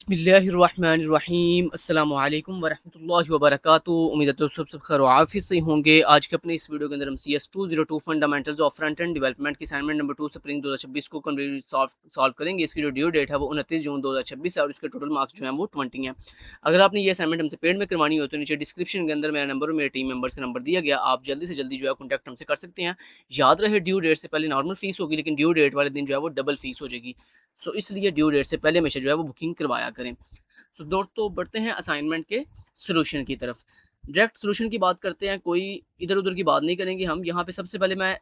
बिस्मिल्लाहिर्रहमानिर्रहीम अस्सलामुअलैकुम वरहमतुल्लाहि वबरकातुहू। उम्मीद है दोस्तों सब खैर आफियत से होंगे। आज के अपने इस वीडियो के अंदर हम CS 202 fundamentals of front end development की असाइनमेंट नंबर 2 स्प्रिंग 2026 को कंप्लीट सॉल्व करेंगे। इसकी जो ड्यू डेट है वो 29 जून 2026 है और इसके टोटल मार्क्स जो हैं वो 20 हैं। अगर आपने ये असाइनमेंट हमसे पेड में करवानी हो तो नीचे डिस्क्रिप्शन के अंदर मेरा नंबर और मेरे टीम मेंबर्स का नंबर दिया गया, आप जल्दी से जल्दी जो है कॉन्टैक्ट हमसे कर सकते हैं। याद रहे ड्यू डेट से पहले नॉर्मल फीस होगी, लेकिन ड्यू डेट वाले दिन जो है वो डबल फीस हो जाएगी। सो इसलिए ड्यू डेट से पहले हमेशा जो है वो बुकिंग करवाया करें। तो दोस्तों बढ़ते हैं असाइनमेंट के सोल्यूशन की तरफ। डायरेक्ट सोल्यूशन की बात करते हैं, कोई इधर उधर की बात नहीं करेंगे हम। यहाँ पे सबसे पहले मैं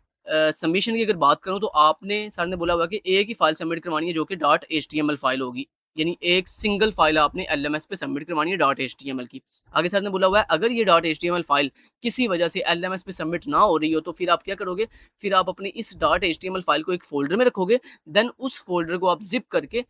सबमिशन की अगर बात करूँ तो आपने सर ने बोला हुआ कि एक ही फाइल सबमिट करवानी है जो कि .html फाइल होगी, यानी एक सिंगल फाइल आपने LMS पे सबमिट करवानी है .html की। आगे सर ने बोला हुआ है अगर ये .html फाइल किसी वजह से LMS पे सबमिट ना हो रही हो तो फिर आप क्या करोगे, फिर आप अपनी इस .html फाइल को एक फोल्डर में रखोगे, देन उस फोल्डर को आप जिप करके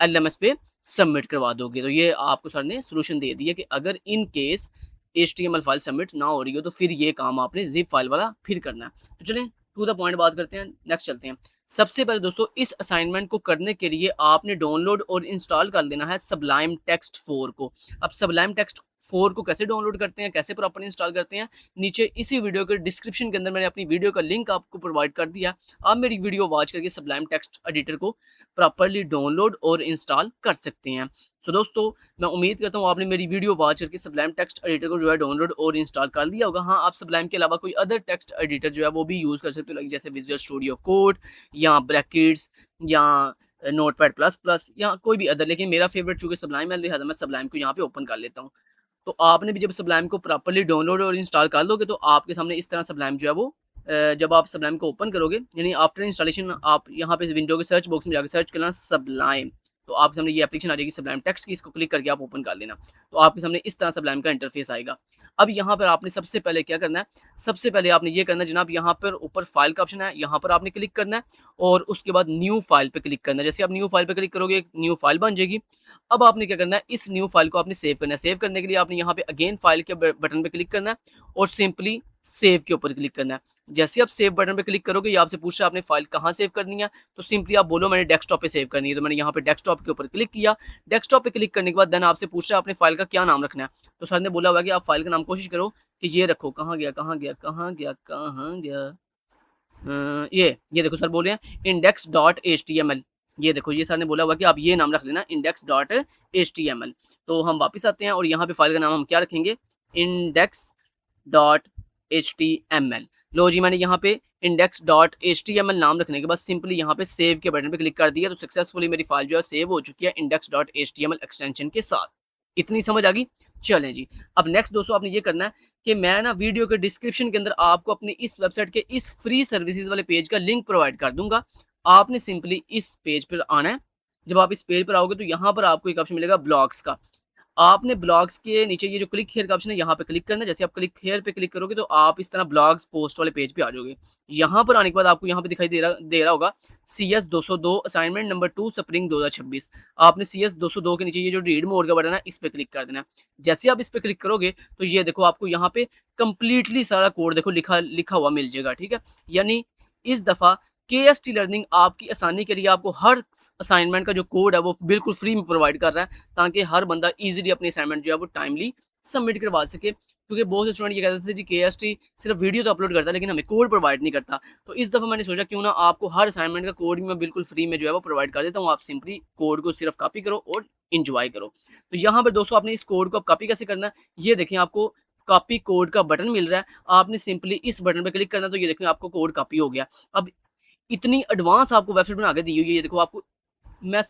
LMS पे सबमिट करवा दोगे। तो ये आपको सर ने सोल्यूशन दे दिया कि अगर in case HTML file submit ना हो रही हो तो फिर ये काम आपने जिप फाइल वाला फिर करना है। तो चलें टू द पॉइंट बात करते हैं, नेक्स्ट चलते हैं। सबसे पहले दोस्तों इस असाइनमेंट को करने के लिए आपने डाउनलोड और इंस्टॉल कर लेना है सबलाइम टेक्स्ट 4 को। अब सबलाइम टेक्स्ट 4 को कैसे डाउनलोड करते हैं, कैसे प्रॉपर इंस्टॉल करते हैं, नीचे इसी वीडियो के डिस्क्रिप्शन के अंदर मैंने अपनी वीडियो का लिंक आपको प्रोवाइड कर दिया। आप मेरी वीडियो वॉच करके सबलाइम टेक्स्ट एडिटर को प्रॉपरली डाउनलोड और इंस्टॉल कर सकते हैं। सो दोस्तों मैं उम्मीद करता हूँ आपने मेरी वीडियो वॉच करके सबलाइम टेक्स्ट एडिटर को जो है डाउनलोड और इंस्टॉल कर लिया होगा। हाँ, आप सबलाइम के अलावा कोई अदर टेक्स्ट एडिटर जो है वो भी यूज़ कर सकते हो, लाइक जैसे विजुअल स्टूडियो कोड या ब्रैकेट्स या नोटपैड प्लस प्लस या कोई भी अदर, लेकिन मेरा फेवरेट चूंकि सबलाइम है लिहाजा मैं सबलाइम को यहाँ पे ओपन कर लेता हूँ। तो आपने भी जब सबलाइम को प्रॉपरली डाउनलोड और इंस्टॉल कर लोगे तो आपके सामने इस तरह सबलाइम जो है वो जब आप सबलाइम को ओपन करोगे, यानी आफ्टर इंस्टॉलेशन आप यहाँ पे विंडो के सर्च बॉक्स में जाकर सर्च करना सबलाइम, तो आपके सामने ये एप्लीकेशन आ जाएगी सबलाइम टेक्स्ट की। इसको क्लिक करके आप ओपन कर लेना, तो आपके सामने इस तरह सबलाइम का इंटरफेस आएगा। अब यहाँ पर आपने सबसे पहले क्या करना है, सबसे पहले आपने ये करना है जनाब, यहाँ पर ऊपर फाइल का ऑप्शन है, यहाँ पर आपने क्लिक करना है और उसके बाद न्यू फाइल पे क्लिक करना है। जैसे आप न्यू फाइल पे क्लिक करोगे एक न्यू फाइल बन जाएगी। अब आपने क्या करना है, इस न्यू फाइल को आपने सेव करना है। सेव करने के लिए आपने यहाँ पे अगेन फाइल के बटन पे क्लिक करना है और सिंपली सेव के ऊपर क्लिक करना है। जैसे आप सेव बटन पे क्लिक करोगे ये आपसे पूछ रहा है आपने फाइल कहाँ सेव करनी है, तो सिंपली आप बोलो मैंने डेस्कटॉप पे सेव करनी है। तो मैंने यहाँ पे डेस्कटॉप के ऊपर क्लिक किया। डेस्कटॉप पे क्लिक करने के बाद देन आपसे पूछ रहा है आपने फाइल का क्या नाम रखना है। तो सर ने बोला हुआ कि आप फाइल का नाम कोशिश करो कि ये रखो, कहाँ गया कहाँ गया कहाँ गया कहाँ गया, ये देखो सर बोल रहे हैं index.html। ये देखो ये सर ने बोला हुआ कि आप ये नाम रख लेना index.html। तो हम वापस आते हैं और यहाँ पे फाइल का नाम हम क्या रखेंगे, index.html। लो जी मैंने यहाँ पे index.html नाम रखने के बाद सिंपली यहाँ पे सेव के बटन पे क्लिक कर दिया, तो सक्सेसफुली मेरी फाइल जो है सेव हो चुकी है index.html एक्सटेंशन के साथ। इतनी समझ आ गई। चलें जी, अब नेक्स्ट दोस्तों आपने ये करना है कि मैं ना वीडियो के डिस्क्रिप्शन के अंदर आपको अपनी इस वेबसाइट के इस फ्री सर्विसेज वाले पेज का लिंक प्रोवाइड कर दूंगा। आपने सिंपली इस पेज पर आना है। जब आप इस पेज पर आओगे तो यहाँ पर आपको एक ऑप्शन मिलेगा ब्लॉग्स का। आपने ब्लॉग्स के नीचे ये जो क्लिक हेयर का ऑप्शन है यहाँ पे क्लिक करना है। जैसे आप क्लिक हेयर पे क्लिक करोगे तो आप इस तरह ब्लॉग्स पोस्ट वाले पेज पे आ जाओगे। यहाँ पर आने के बाद आपको यहाँ पे दिखाई दे रहा होगा CS 202 असाइनमेंट नंबर 2 स्प्रिंग 2026। आपने CS 202 के नीचे ये जो रीड मोड का बटन है इस पे क्लिक कर देना है। जैसे आप इस पे क्लिक करोगे तो ये देखो आपको यहाँ पे कंप्लीटली सारा कोड देखो लिखा हुआ मिल जाएगा, ठीक है। यानी इस दफा KST लर्निंग आपकी आसानी के लिए आपको हर असाइनमेंट का जो कोड है वो बिल्कुल फ्री में प्रोवाइड कर रहा है, ताकि हर बंदा इजीली अपनी असाइनमेंट जो है वो टाइमली सबमिट करवा सके। क्योंकि बहुत से स्टूडेंट ये कहते थे जी KST सिर्फ वीडियो तो अपलोड करता है लेकिन हमें कोड प्रोवाइड नहीं करता। तो इस दफ़ा मैंने सोचा क्यों ना आपको हर असाइनमेंट का कोड भी मैं बिल्कुल फ्री में जो है वो प्रोवाइड कर देता हूँ। आप सिंपली कोड को सिर्फ कॉपी करो और इंजॉय करो। तो यहाँ पर दोस्तों आपने इस कोड को कॉपी कैसे करना है, ये देखें आपको कॉपी कोड का बटन मिल रहा है। आपने सिंपली इस बटन पर क्लिक करना, तो ये देखें आपको कोड कॉपी हो गया। अब इतनी एडवांस आपको वेबसाइट बना के दी हुई है, ये देखो आपको मैं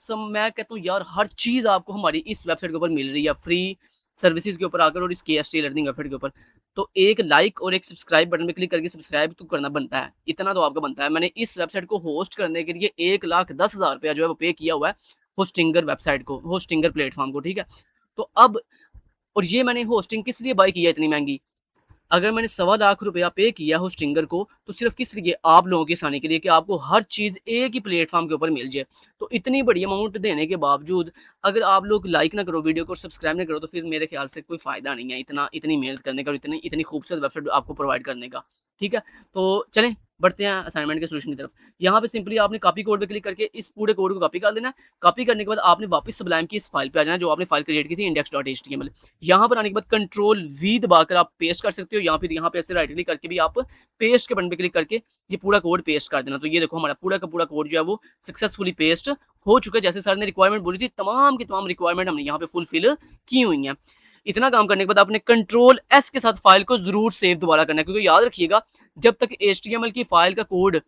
कहता हूँ यार हर चीज़ आपको हमारी इस वेबसाइट के ऊपर मिल रही है फ्री सर्विसेज के ऊपर आकर और इस KST लर्निंग वेबसाइट के ऊपर। तो एक लाइक और एक सब्सक्राइब बटन पे क्लिक करके सब्सक्राइब तो करना बनता है, इतना तो आपका बनता है। मैंने इस वेबसाइट को होस्ट करने के लिए 1,10,000 रुपया जो है वो पे किया हुआ है होस्टिंगर वेबसाइट को, होस्टिंगर प्लेटफॉर्म को, ठीक है। तो अब और ये मैंने होस्टिंग किस लिए बाय किया इतनी महंगी, अगर मैंने 1.25 लाख रुपया पे किया होस्टिंगर को तो सिर्फ किस लिए, आप लोगों की आसानी के लिए कि आपको हर चीज़ एक ही प्लेटफॉर्म के ऊपर मिल जाए। तो इतनी बड़ी अमाउंट देने के बावजूद अगर आप लोग लाइक ना करो वीडियो को और सब्सक्राइब ना करो तो फिर मेरे ख्याल से कोई फ़ायदा नहीं है इतनी मेहनत करने का और इतनी खूबसूरत वेबसाइट आपको प्रोवाइड करने का। ठीक है, तो चलें बढ़ते हैं असाइनमेंट के सॉल्यूशन की तरफ। यहाँ पे सिंपली आपने कॉपी कोड पे क्लिक करके इस पूरे कोड को कॉपी कर देना है। कॉपी करने के बाद आपने वापस सबलाइम की इस फाइल पे आ जाना, जो आपने फाइल क्रिएट की थी index.html। यहाँ पर आने के बाद कंट्रोल वी दबाकर आप पेस्ट कर सकते हो, या फिर यहाँ पे ऐसे राइट क्लिक करके भी आप पेस्ट के बटन पे क्लिक करके ये पूरा कोड पेस्ट कर देना। तो ये देखो हमारा पूरा का पूरा कोड जो है वो सक्सेसफुली पेस्ट हो चुका है। जैसे सर ने रिक्वायरमेंट बोली थी, तमाम की तमाम रिक्वायरमेंट हमने यहाँ पे फुलफिल की हुई है। इतना काम करने के बाद आपने कंट्रोल एस के साथ फाइल को जरूर सेव दोबारा करना है, क्योंकि याद रखिएगा जब तक HTML की फाइल का कोड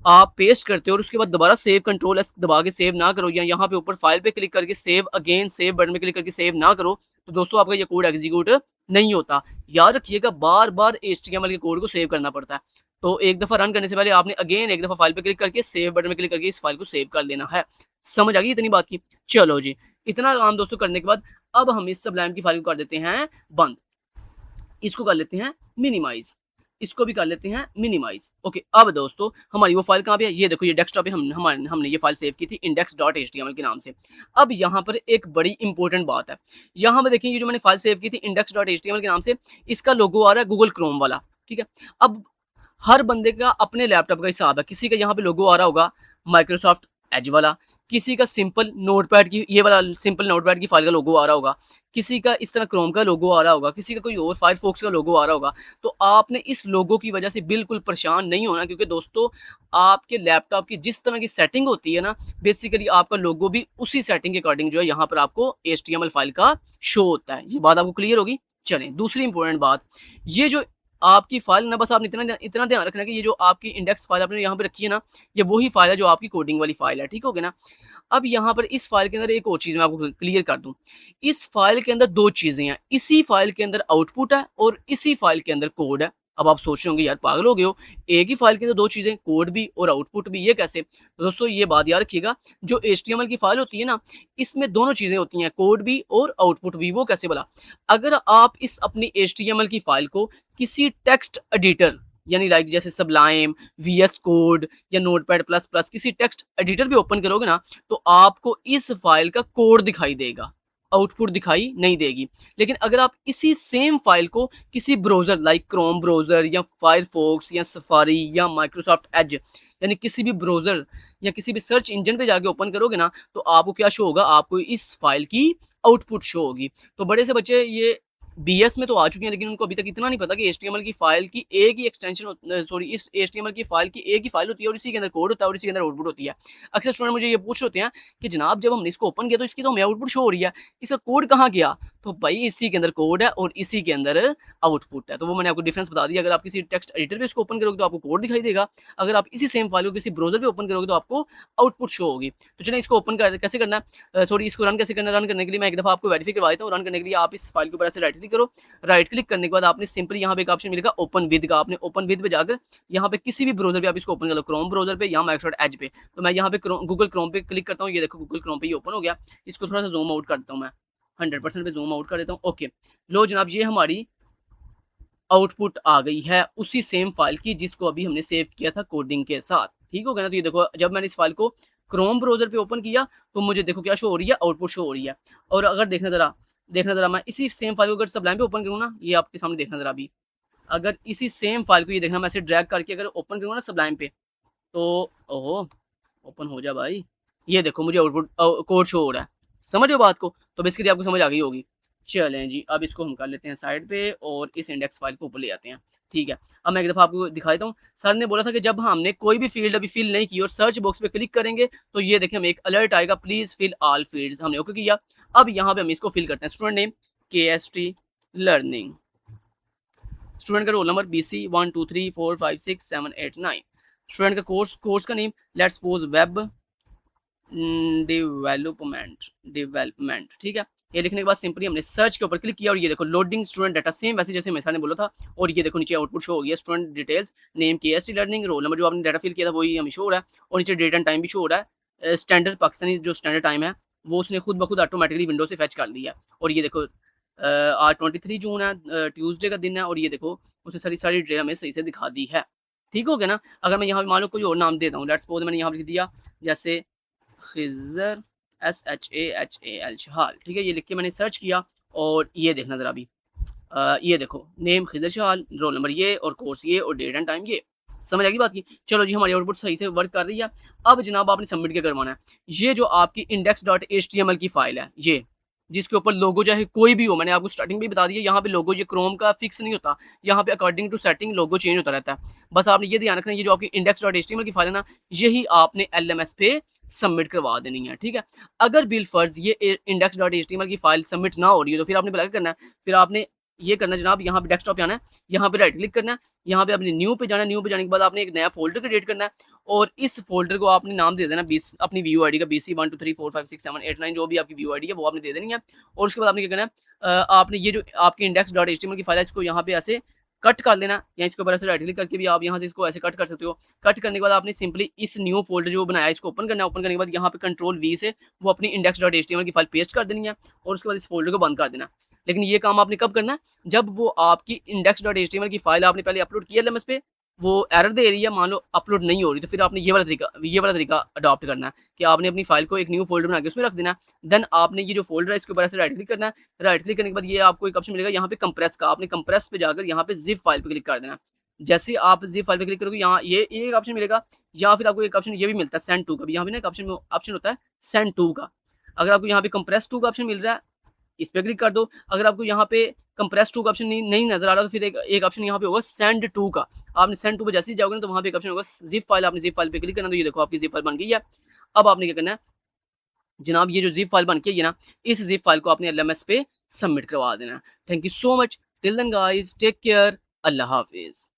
आप पेस्ट करते हो और उसके बाद दोबारा सेव कंट्रोल एस दबा के सेव ना करो, या यहाँ पे ऊपर फाइल पे क्लिक करके सेव अगेन सेव बटन पे क्लिक करके सेव ना करो, तो दोस्तों आपका ये कोड एग्जीक्यूट नहीं होता। याद रखिएगा बार बार HTML के कोड को सेव करना पड़ता है। तो एक दफा रन करने से पहले आपने अगेन एक दफा फाइल पे क्लिक करके सेव बटन पे क्लिक करके इस फाइल को सेव कर लेना है। समझ आ गई इतनी बात की? चलो जी, इतना काम दोस्तों करने के बाद अब हम इस सबलाइम की फाइल को कर देते हैं बंद। इसको कर लेते हैं मिनिमाइज, इसको भी कर लेते हैं मिनिमाइज। ओके, अब दोस्तों हमारी वो फाइल कहाँ पे है? ये देखो, ये डेस्कटॉप पे हमने ये फाइल सेव की थी index.html के नाम से। अब यहाँ पर एक बड़ी इंपॉर्टेंट बात है। यहाँ पे देखिए, ये जो मैंने फाइल सेव की थी index.html के नाम से, इसका लोगो आ रहा है गूगल क्रोम वाला। ठीक है, अब हर बंदे का अपने लैपटॉप का हिसाब है। किसी का यहाँ पे लोगो आ रहा होगा माइक्रोसॉफ्ट एज वाला, किसी का सिंपल नोटपैड की, ये वाला सिंपल नोटपैड की फाइल का लोगो आ रहा होगा, किसी का इस तरह क्रोम का लोगो आ रहा होगा, किसी का कोई और फायरफॉक्स का लोगो आ रहा होगा। तो आपने इस लोगो की वजह से बिल्कुल परेशान नहीं होना, क्योंकि दोस्तों आपके लैपटॉप की जिस तरह की सेटिंग होती है ना, बेसिकली आपका लोगो भी उसी सेटिंग के अकॉर्डिंग जो है यहाँ पर आपको HTML फाइल का शो होता है। ये बात आपको क्लियर होगी? चलें, दूसरी इंपॉर्टेंट बात, ये जो आपकी फाइल ना, बस आपने इतना ध्यान रखना कि ये जो आपकी इंडेक्स फाइल आपने यहाँ पे रखी है ना, ये वही फाइल है जो आपकी कोडिंग वाली फाइल है। ठीक हो गया ना? अब यहाँ पर इस फाइल के अंदर एक और चीज मैं आपको क्लियर कर दूं। इस फाइल के अंदर दो चीजें हैं, इसी फाइल के अंदर आउटपुट है और इसी फाइल के अंदर कोड है। अब आप सोच रहे होंगे यार पागल हो गए हो, एक ही फाइल के अंदर दो चीजें, कोड भी और आउटपुट भी, ये कैसे? तो दोस्तों ये बात याद रखिएगा, जो HTML की फाइल होती है ना, इसमें दोनों चीजें होती हैं, कोड भी और आउटपुट भी। वो कैसे भला? अगर आप इस अपनी HTML की फाइल को किसी टेक्स्ट एडिटर, यानी लाइक जैसे सबलाइम, VS कोड या नोटपैड प्लस प्लस, किसी टेक्स्ट एडिटर भी ओपन करोगे ना, तो आपको इस फाइल का कोड दिखाई देगा, आउटपुट दिखाई नहीं देगी। लेकिन अगर आप इसी सेम फाइल को किसी ब्राउजर लाइक क्रोम ब्राउजर या फायरफॉक्स या सफारी या माइक्रोसॉफ्ट एज, यानी किसी भी ब्राउजर या किसी भी सर्च इंजन पे जाके ओपन करोगे ना, तो आपको क्या शो होगा? आपको इस फाइल की आउटपुट शो होगी। तो बड़े से बच्चे ये BS में तो आ चुके हैं, लेकिन उनको अभी तक इतना नहीं पता कि HTML की फाइल की एक ही एक्सटेंशन, सॉरी, इस HTML की फाइल की एक ही फाइल होती है और इसी के अंदर कोड होता है और इसी के अंदर आउटपुट होती है। अक्सर स्टूडेंट मुझे ये पूछ होते हैं कि जनाब जब हमने इसको ओपन किया तो इसकी तो हमें आउटपुट शो हो रही है, इसका कोड कहाँ गया? तो भाई इसी के अंदर कोड है और इसी के अंदर आउटपुट है। तो वो मैंने आपको डिफरेंस बता दिया। अगर आप किसी टेक्स्ट एडिटर पे इसको ओपन करोगे तो आपको कोड दिखाई देगा, अगर आप इसी सेम फाइल को किसी ब्राउजर पे ओपन करोगे तो आपको आउटपुट शो होगी। तो चलिए इसको ओपन कैसे करना है, सॉरी इसको रन कैसे करना है? रन करने के लिए मैं एक दफा आपको वेरीफाई करवा देता हूँ। रन करने के लिए आप इस फाइल के ऊपर ऐसे राइट क्लिक करो, राइट क्लिक करने के बाद आपने सिंपली यहाँ पे एक ऑप्शन मिलेगा ओपन विद का, आपने ओपन विद पे जाकर यहाँ पे किसी भी ब्राउजर पे आप इसको ओपन कर लो, क्रोम ब्राउजर पे या माइक्रोसॉफ्ट एज पे। तो मैं यहाँ पे गूगल क्रोम पे क्लिक करता हूँ, ये देखो गूगल क्रोम पे ये ओपन हो गया। इसको थोड़ा सा जूम आउट करता हूँ, मैं 100% पे जूम आउट कर देता हूँ। ओके, लो जनाब, ये हमारी आउटपुट आ गई है उसी सेम फाइल की जिसको अभी हमने सेव किया था कोडिंग के साथ। ठीक हो गया ना? तो ये देखो, जब मैंने इस फाइल को क्रोम ब्राउजर पे ओपन किया तो मुझे देखो क्या शो हो रही है? आउटपुट शो हो रही है। और अगर देखना जरा, मैं इसी सेम फाइल को अगर सबलाइम पे ओपन करूँ ना, ये आपके सामने देखना जरा अभी, अगर इसी सेम फाइल को, ये देखना मैं ऐसे ड्रैग करके अगर ओपन करूँ ना सबलाइम पे, तो ओहो, ओपन हो जा भाई, ये देखो मुझे आउटपुट कोड शो हो रहा है। समझ रहे हो बात को? तो बेसिकली आपको समझ आ गई होगी। चलें जी, अब इसको हम कर लेते हैं साइड पे और इस इंडेक्स फाइल को ऊपर ले आते हैं। ठीक है, अब मैं एक दफ़ा आपको दिखा देता हूँ। सर ने बोला था कि जब हमने कोई भी फील्ड अभी फिल नहीं की और सर्च बॉक्स पे क्लिक करेंगे तो ये देखें हमें एक अलर्ट आएगा, प्लीज़ फिल ऑल फील्ड्स। हमने ओके किया। अब यहाँ पे हम इसको फिल करते हैं, student name KST learning, student का रोल नंबर BC 1 2 3 4 5 6 7 8 9, स्टूडेंट का कोर्स का name let's suppose web development. ठीक है, ये लिखने के बाद सिंपली हमने सर्च के ऊपर क्लिक किया और ये देखो लोडिंग स्टूडेंट डाटा, सेम वैसे जैसे मैंने बोला था। और ये देखो नीचे आउटपुट शो हो गया, student details, name KST learning, roll number जो आपने डाटा फिल किया था वही हमें शो हो रहा है और नीचे डेट एंड टाइम भी शो हो रहा है। स्टैंडर्ड पाकिस्तानी जो स्टैंडर्ड टाइम है वो उसने खुद ब खुद ऑटोमेटिकली विंडो से फैच कर दिया। और ये देखो आज 23 जून है, ट्यूसडे का दिन है और ये देखो उसने सारी डिटेल हमें सही से दिखा दी है। ठीक हो गया ना? अगर मैं यहाँ पे मान लो कोई और नाम देता हूँ, लेट्स सपोज मैंने यहाँ पे लिख दिया जैसे खिज़र SHAHAL, ठीक है, ये लिख के मैंने सर्च किया और ये देखना जरा अभी ये देखो नेम खिज़र शाल, रोल नंबर ये और कोर्स ये और डेट एंड टाइम ये। समझ आ गई बात की? चलो जी हमारी आउटपुट सही से वर्क कर रही है। अब जनाब आपने सबमिट क्या करवाना है? ये जो आपकी index.html की फाइल है ये, जिसके ऊपर लोगो चाहे कोई भी हो, मैंने आपको स्टार्टिंग में ही बता दिया, यहाँ पे लोगो ये क्रोम का फिक्स नहीं होता, यहाँ पे according to setting logo change होता रहता है। बस आपने ये ध्यान रखना है, ये जो आपकी index.html की फाइल है ना, यही आपने LMS पे सबमिट करवा देनी है, ठीक है? अगर बिलफर्ज ये index.html की फाइल सबमिट ना हो रही है तो फिर आपने क्या करना है? फिर आपने ये करना है जनाब, यहाँ पे डेस्कटॉप पे आना है, यहाँ पे राइट क्लिक करना है, यहाँ पे अपने न्यू पे जाना है, न्यू पे जाने के बाद आपने एक नया फोल्डर क्रिएट करना है और इस फोल्डर को आपने नाम दे देना 20 अपनी व्यू आईडी का BC123456789 जो भी आपकी व्यू आईडी है वो आपने दे देनी है। और उसके बाद आपने क्या करना है, आपने ये जो आपकी index.html की फाइल है इसको यहाँ पे ऐसे कट कर लेना, या इसके ऊपर ऐसे राइट क्लिक करके भी आप यहाँ से इसको ऐसे कट कर सकते हो। कट करने के बाद आपने सिंपली इस न्यू फोल्डर जो बनाया है इसको ओपन करना है। ओपन करने के बाद यहाँ पे कंट्रोल V से वो अपनी index.html की फाइल पेस्ट कर देनी है और उसके बाद इस फोल्डर को बंद कर देना। लेकिन ये काम आपने कब करना है? जब वो आपकी index.html की फाइल आपने पहले अपलोड की है LMS पे, वो एरर दे रही है, मान लो अपलोड नहीं हो रही, तो फिर आपने ये वाला तरीका अडॉप्ट करना है कि आपने अपनी फाइल को एक न्यू फोल्डर बना के उसमें रख देना है। देन आपने ये जो फोल्डर है इसके ऊपर ऐसे राइट क्लिक करना है। राइट क्लिक करने के बाद ये आपको एक ऑप्शन मिलेगा यहाँ पे कंप्रेस का, आपने कंप्रेस पे जाकर यहाँ पे जिप फाइल पे क्लिक कर देना। जैसे आप जिप फाइल पे क्लिक करोगे यहाँ ये एक ऑप्शन मिलेगा, या फिर आपको एक ऑप्शन ये भी मिलता है सेंड टू का भी। यहाँ पे ना एक ऑप्शन होता है सेंड टू का। अगर आपको यहाँ पे कंप्रेस टू का ऑप्शन मिल रहा है इस पे क्लिक कर दो। अगर आपको यहाँ पे कंप्रेस टू का ऑप्शन नहीं नजर आ रहा तो फिर एक ऑप्शन यहाँ पे होगा सेंड टू का। आपने सेंड टू पे जैसे ही जाओगे ना तो वहाँ पे एक ऑप्शन होगा जिप फाइल, आपने जिप फाइल पे क्लिक करना, तो ये देखो आपकी जिप फाइल बन गई है। अब आपने क्या करना है जनाब, ये जो जिप फाइल बन के है ना, इस जिप फाइल को आपने LMS पे सबमिट करवा देना। Thank you so much. Till then guys take care, अल्लाह हाफिज।